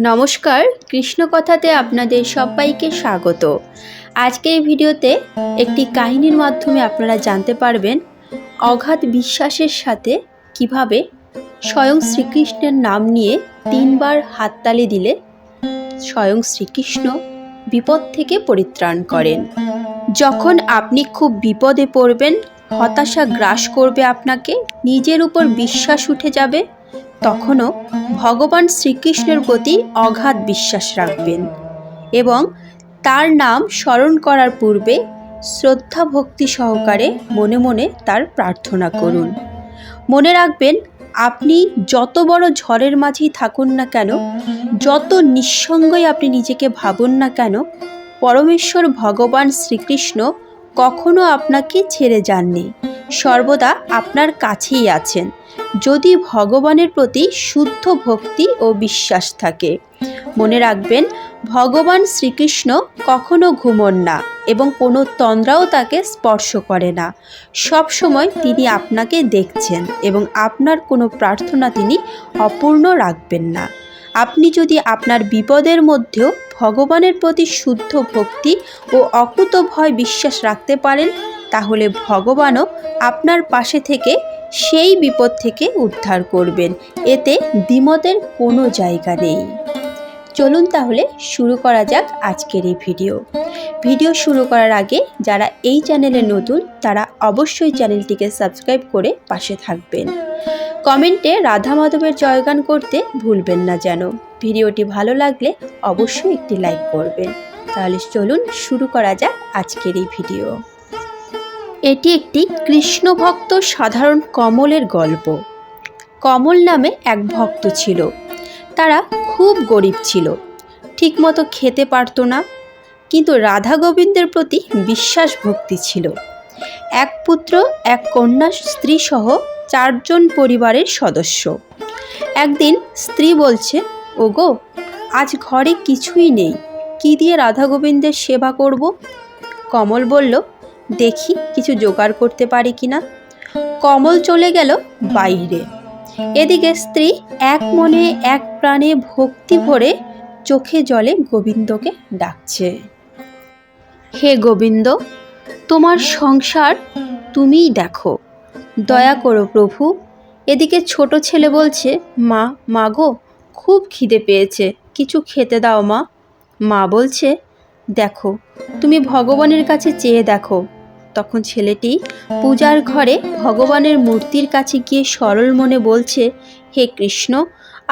নমস্কার, কৃষ্ণ কথাতে আপনাদের সবাইকে স্বাগত। আজকের এই ভিডিওতে একটি কাহিনীর মাধ্যমে আপনারা জানতে পারবেন অগাধ বিশ্বাসের সাথে কিভাবে স্বয়ং শ্রীকৃষ্ণের নাম নিয়ে 3 বার হাততালি দিলে স্বয়ং শ্রীকৃষ্ণ বিপদ থেকে পরিত্রাণ করেন। যখন আপনি খুব বিপদে পড়বেন, হতাশা গ্রাস করবে আপনাকে, নিজের উপর বিশ্বাস উঠে যাবে, তখনও ভগবান শ্রীকৃষ্ণের প্রতি অগাধ বিশ্বাস রাখবেন এবং তার নাম স্মরণ করার পূর্বে শ্রদ্ধা ভক্তি সহকারে মনে মনে তার প্রার্থনা করুন। মনে রাখবেন, আপনি যত বড় ঝড়ের মাঝেই থাকুন না কেন, যত নিঃসঙ্গই আপনি নিজেকে ভাবুন না কেন, পরমেশ্বর ভগবান শ্রীকৃষ্ণ কখনো আপনাকে ছেড়ে যাননি, সর্বদা আপনার কাছেই আছেন, যদি ভগবানের প্রতি শুদ্ধ ভক্তি ও বিশ্বাস থাকে। মনে রাখবেন, ভগবান শ্রীকৃষ্ণ কখনো ঘুমোন না এবং কোনো তন্দ্রাও তাকে স্পর্শ করে না। সব সময় তিনি আপনাকে দেখছেন এবং আপনার কোনো প্রার্থনা তিনি অপূর্ণ রাখবেন না। আপনি যদি আপনার বিপদের মধ্যেও ভগবানের প্রতি শুদ্ধ ভক্তি ও অকুতোভয় বিশ্বাস রাখতে পারেন, তাহলে ভগবানও আপনার পাশে থেকে সেই বিপদ থেকে উদ্ধার করবেন। এতে দ্বিমতের কোনো জায়গা নেই। চলুন তাহলে শুরু করা যাক আজকের এই ভিডিও শুরু করার আগে যারা এই চ্যানেলে নতুন, তারা অবশ্যই চ্যানেলটিকে সাবস্ক্রাইব করে পাশে থাকবেন। কমেন্টে রাধা মাধবের জয়গান করতে ভুলবেন না যেন। ভিডিওটি ভালো লাগলে অবশ্যই একটি লাইক করবেন। তাহলে চলুন শুরু করা যাক আজকের এই ভিডিও। এটি একটি কৃষ্ণ ভক্ত সাধারণ কমলের গল্প। কমল নামে এক ভক্ত ছিল। তারা খুব গরিব ছিল, ঠিকমতো খেতে পারত না, কিন্তু রাধা গোবিন্দের প্রতি বিশ্বাস ভক্তি ছিল। এক পুত্র, এক কন্যা, স্ত্রী সহ 4 জন পরিবারের সদস্য। একদিন স্ত্রী বলছে, ওগো, আজ ঘরে কিছুই নেই, কি দিয়ে রাধা গোবিন্দের সেবা করব? কমল বলল, দেখি কিছু জোগাড় করতে পারি কিনা। কমল চলে গেল বাইরে। এদিকে স্ত্রী এক মনে এক প্রাণে ভক্তি ভরে চোখে জলে গোবিন্দকে ডাকছে। হে গোবিন্দ, তোমার সংসার তুমিই দেখো, দয়া করো প্রভু। এদিকে ছোট ছেলে বলছে, মা গো, খুব খিদে পেয়েছে, কিছু খেতে দাও মা। মা বলছে, দেখো, তুমি ভগবানের কাছে চেয়ে দেখো। তখন ছেলেটি পূজার ঘরে ভগবানের মূর্তির কাছে গিয়ে সরল মনে বলছে, হে কৃষ্ণ,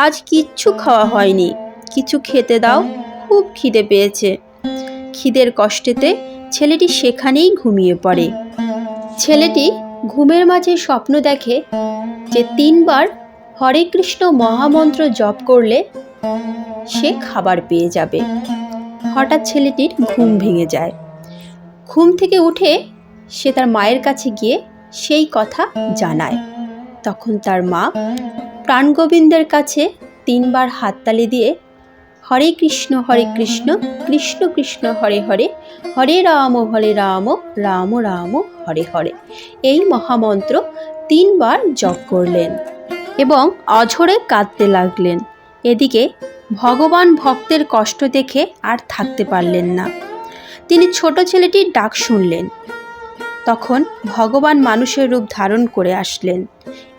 আজ কিচ্ছু খাওয়া হয়নি, কিছু খেতে দাও, খুব খিদে পেয়েছে। খিদের কষ্টেতে ছেলেটি সেখানেই ঘুমিয়ে পড়ে। ছেলেটি ঘুমের মাঝে স্বপ্ন দেখে যে 3 বার হরে কৃষ্ণ মহামন্ত্র জপ করলে সে খাবার পেয়ে যাবে। হঠাৎ ছেলেটির ঘুম ভেঙে যায়। ঘুম থেকে উঠে সে তার মায়ের কাছে গিয়ে সেই কথা জানায়। তখন তার মা প্রাণগোবিন্দের কাছে 3 বার হাততালি দিয়ে হরে কৃষ্ণ কৃষ্ণ কৃষ্ণ হরে হরে, হরে রাম রাম রাম হরে হরে এই মহামন্ত্র 3 বার জপ করলেন এবং অঝরে কাঁদতে লাগলেন। এদিকে ভগবান ভক্তের কষ্ট দেখে আর থাকতে পারলেন না। তিনি ছোট ছেলেটির ডাক শুনলেন। তখন ভগবান মানুষের রূপ ধারণ করে আসলেন।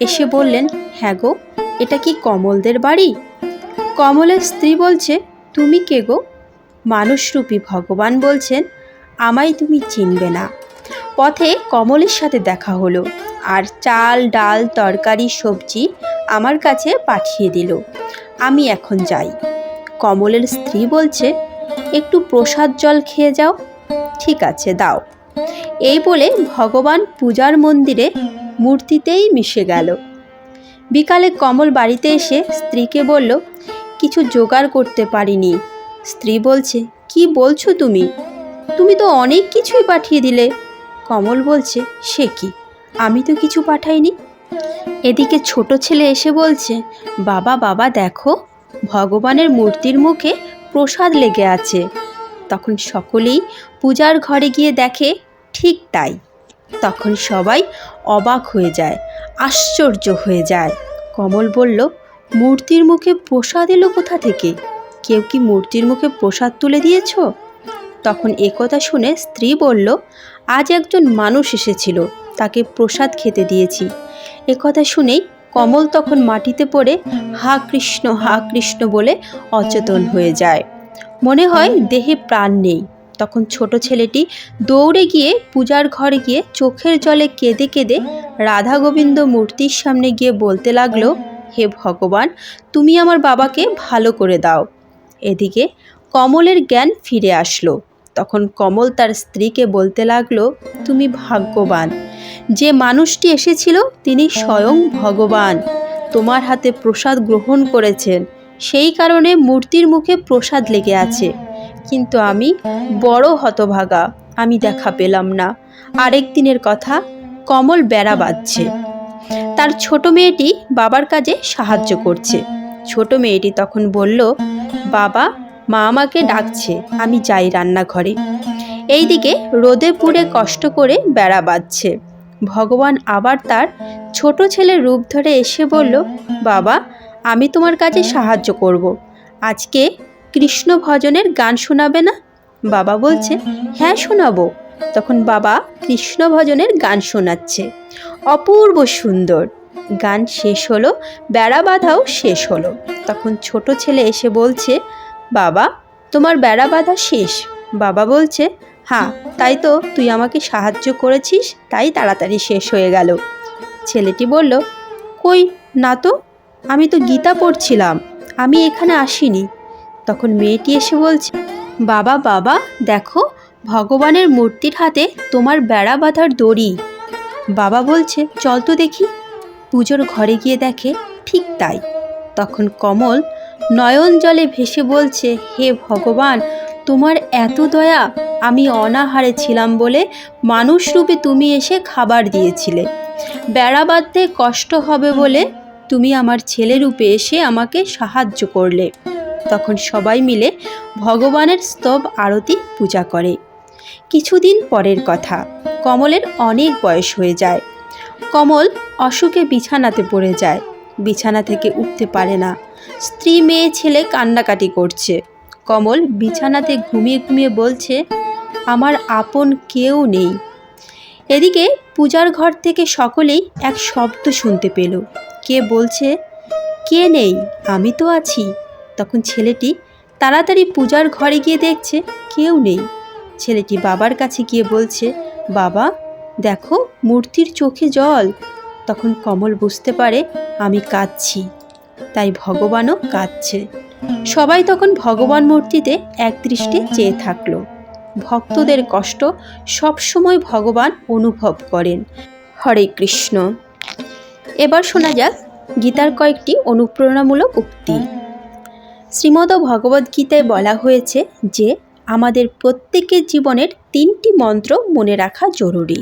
এসে বললেন, হ্যাঁ গো, এটা কি কমলদের বাড়ি? কমলের স্ত্রী বলছে, তুমি কে গো? মানুষরূপী ভগবান বলছেন, আমায় তুমি চিনবে না। পথে কমলের সাথে দেখা হলো আর চাল ডাল তরকারি সবজি আমার কাছে পাঠিয়ে দিল। আমি এখন যাই। কমলের স্ত্রী বলছে, একটু প্রসাদ জল খেয়ে যাও। ঠিক আছে, দাও। এই বলে ভগবান পূজার মন্দিরে মূর্তিতেই মিশে গেল। বিকালে কমল বাড়িতে এসে স্ত্রীকে বলল, কিছু জোগাড় করতে পারিনি। স্ত্রী বলছে, কি বলছো তুমি? তুমি তো অনেক কিছুই পাঠিয়ে দিলে। কমল বলছে, সে কি, আমি তো কিছু পাঠাইনি। এদিকে ছোট ছেলে এসে বলছে, বাবা দেখো, ভগবানের মূর্তির মুখে প্রসাদ লেগে আছে। তখন সকলেই পূজার ঘরে গিয়ে দেখে ঠিক তাই। তখন সবাই অবাক হয়ে যায়, আশ্চর্য হয়ে যায়। কমল বলল, মূর্তির মুখে প্রসাদ এলো কোথা থেকে? কেউ কি মূর্তির মুখে প্রসাদ তুলে দিয়েছ? তখন একথা শুনে স্ত্রী বলল, আজ একজন মানুষ এসেছিল, তাকে প্রসাদ খেতে দিয়েছি। একথা শুনেই কমল তখন মাটিতে পড়ে হা কৃষ্ণ বলে অচেতন হয়ে যায়। মনে হয় দেহে প্রাণ নেই। তখন ছোট ছেলেটি দৌড়ে গিয়ে পূজার ঘরে গিয়ে চোখের জলে কেঁদে কেঁদে রাধা গোবিন্দ মূর্তির সামনে গিয়ে বলতে লাগলো, হে ভগবান, তুমি আমার বাবাকে ভালো করে দাও। এদিকে কমলের জ্ঞান ফিরে আসলো। তখন কমল তার স্ত্রীকে বলতে লাগলো, তুমি ভাগ্যবান, যে মানুষটি এসেছিল তিনি স্বয়ং ভগবান। তোমার হাতে প্রসাদ গ্রহণ করেছেন, সেই কারণে মূর্তির মুখে প্রসাদ লেগে আছে। কিন্তু আমি বড় হতভাগা, আমি দেখা পেলাম না। আরেক দিনের কথা, কমল বেড়া বাঁধছে। তার ছোট মেয়েটি বাবার কাজে সাহায্য করছে। ছোট মেয়েটি তখন বলল, বাবা, মা আমাকে ডাকছে, আমি যাই রান্নাঘরে। এইদিকে রোদে পুড়ে কষ্ট করে বেড়া বাঁধছে। ভগবান আবার তার ছোট ছেলের রূপ ধরে এসে বলল, বাবা, আমি তোমার কাজে সাহায্য করব। আজকে কৃষ্ণ ভজনের গান শোনাবে না? বাবা বলছে, হ্যাঁ শোনাবো। তখন বাবা কৃষ্ণ ভজনের গান শোনাচ্ছে। অপূর্ব সুন্দর গান শেষ হলো, বেড়া বাঁধাও শেষ হলো। তখন ছোট ছেলে এসে বলছে, বাবা, তোমার বেড়া বাঁধা শেষ? বাবা বলছে, হ্যাঁ, তাই তো, তুই আমাকে সাহায্য করেছিস, তাই তাড়াতাড়ি শেষ হয়ে গেল। ছেলেটি বলল, কই না তো, আমি তো গীতা পড়ছিলাম, আমি এখানে আসিনি। তখন মেয়েটি এসে বলছে, বাবা, দেখো, ভগবানের মূর্তির হাতে তোমার বেড়া বাঁধার দড়ি। বাবা বলছে, চল তো দেখি। পুজোর ঘরে গিয়ে দেখে ঠিক তাই। তখন কমল নয়ন জলে ভেসে বলছে, হে ভগবান, তোমার এত দয়া, আমি অনাহারে ছিলাম বলে মানুষ রূপে তুমি এসে খাবার দিয়েছিলে। বেড়া বাঁধতে কষ্ট হবে বলে তুমি আমার ছেলে রূপে এসে আমাকে সাহায্য করলে। তখন সবাই মিলে ভগবানের স্তব আরতি পূজা করে। কিছুদিন পরের কথা, কমলের অনেক বয়স হয়ে যায়। কমল অসুখে বিছানাতে পড়ে যায়। বিছানা থেকে উঠতে পারে না। স্ত্রী, মেয়ে, ছেলে কান্নাকাটি করছে। কমল বিছানাতে ঘুমিয়ে ঘুমিয়ে বলছে, আমার আপন কেউ নেই। এদিকে পূজার ঘর থেকে সকলেই এক শব্দ শুনতে পেল। কে বলছে, কে নেই, আমি তো আছি। তখন ছেলেটি তাড়াতাড়ি পূজার ঘরে গিয়ে দেখছে কেউ নেই। ছেলেটি বাবার কাছে গিয়ে বলছে, বাবা, দেখো, মূর্তির চোখে জল। তখন কমল বুঝতে পারে আমি কাঁদছি, তাই ভগবানও কাঁদছে। সবাই তখন ভগবান মূর্তিতে একদৃষ্টে চেয়ে থাকলো। ভক্তদের কষ্ট সবসময় ভগবান অনুভব করেন। হরে কৃষ্ণ। এবার শোনা যাক গীতার কয়েকটি অনুপ্রেরণামূলক উক্তি। শ্রীমদ্ ভগবদ্গীতায় বলা হয়েছে যে আমাদের প্রত্যেকের জীবনের 3টি মন্ত্র মনে রাখা জরুরি।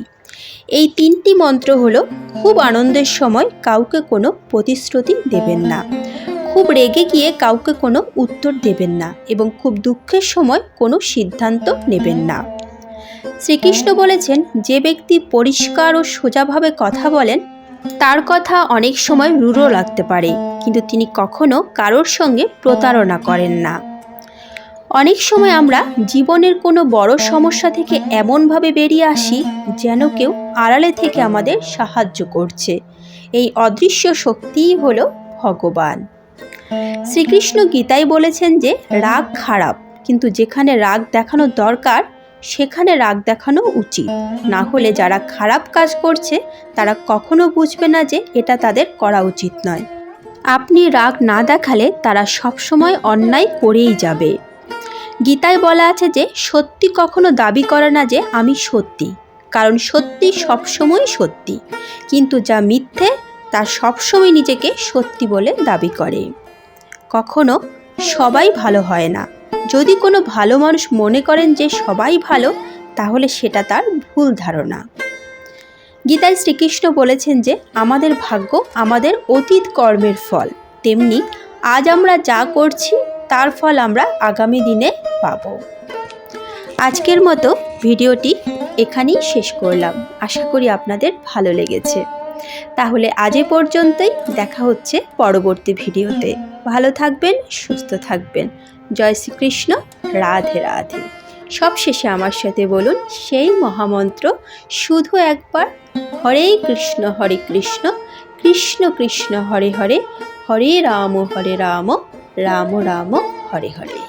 এই 3টি মন্ত্র হলো, খুব আনন্দের সময় কাউকে কোনো প্রতিশ্রুতি দেবেন না, খুব রেগে গিয়ে কাউকে কোনো উত্তর দেবেন না, এবং খুব দুঃখের সময় কোনো সিদ্ধান্ত নেবেন না। শ্রীকৃষ্ণ বলেছেন, যে ব্যক্তি পরিষ্কার ও সোজাভাবে কথা বলেন তার কথা অনেক সময় রূঢ় লাগতে পারে, কিন্তু তিনি কখনো কারোর সঙ্গে প্রতারণা করেন না। অনেক সময় আমরা জীবনের কোনো বড় সমস্যা থেকে এমনভাবে বেরিয়ে আসি যেন কেউ আড়ালে থেকে আমাদের সাহায্য করছে। এই অদৃশ্য শক্তিই হলো ভগবান। শ্রীকৃষ্ণ গীতায় বলেছেন যে রাগ খারাপ, কিন্তু যেখানে রাগ দেখানো দরকার সেখানে রাগ দেখানো উচিত। না হলে যারা খারাপ কাজ করছে তারা কখনো বুঝবে না যে এটা তাদের করা উচিত নয়। আপনি রাগ না দেখালে তারা সবসময় অন্যায় করেই যাবে। গীতায় বলা আছে যে সত্যি কখনো দাবি করে না যে আমি সত্যি, কারণ সত্যি সবসময় সত্যি, কিন্তু যা মিথ্যে তা সবসময় নিজেকে সত্যি বলে দাবি করে। কখনো সবাই ভালো হয় না। যদি কোনো ভালো মানুষ মনে করেন যে সবাই ভালো, তাহলে সেটা তার ভুল ধারণা। গীতায় শ্রীকৃষ্ণ বলেছেন যে আমাদের ভাগ্য আমাদের অতীত কর্মের ফল, তেমনি আজ আমরা যা করছি তার ফল আমরা আগামী দিনে পাব। আজকের মতো ভিডিওটি এখানেই শেষ করলাম। আশা করি আপনাদের ভালো লেগেছে। তাহলে আজ এ পর্যন্তই, দেখা হচ্ছে পরবর্তী ভিডিওতে। ভালো থাকবেন, সুস্থ থাকবেন। জয় শ্রীকৃষ্ণ। রাধে রাধে। সবশেষে আমার সাথে বলুন সেই মহামন্ত্র শুধু একবার, হরে কৃষ্ণ কৃষ্ণ কৃষ্ণ হরে হরে, হরে রাম রাম রাম হরে হরে।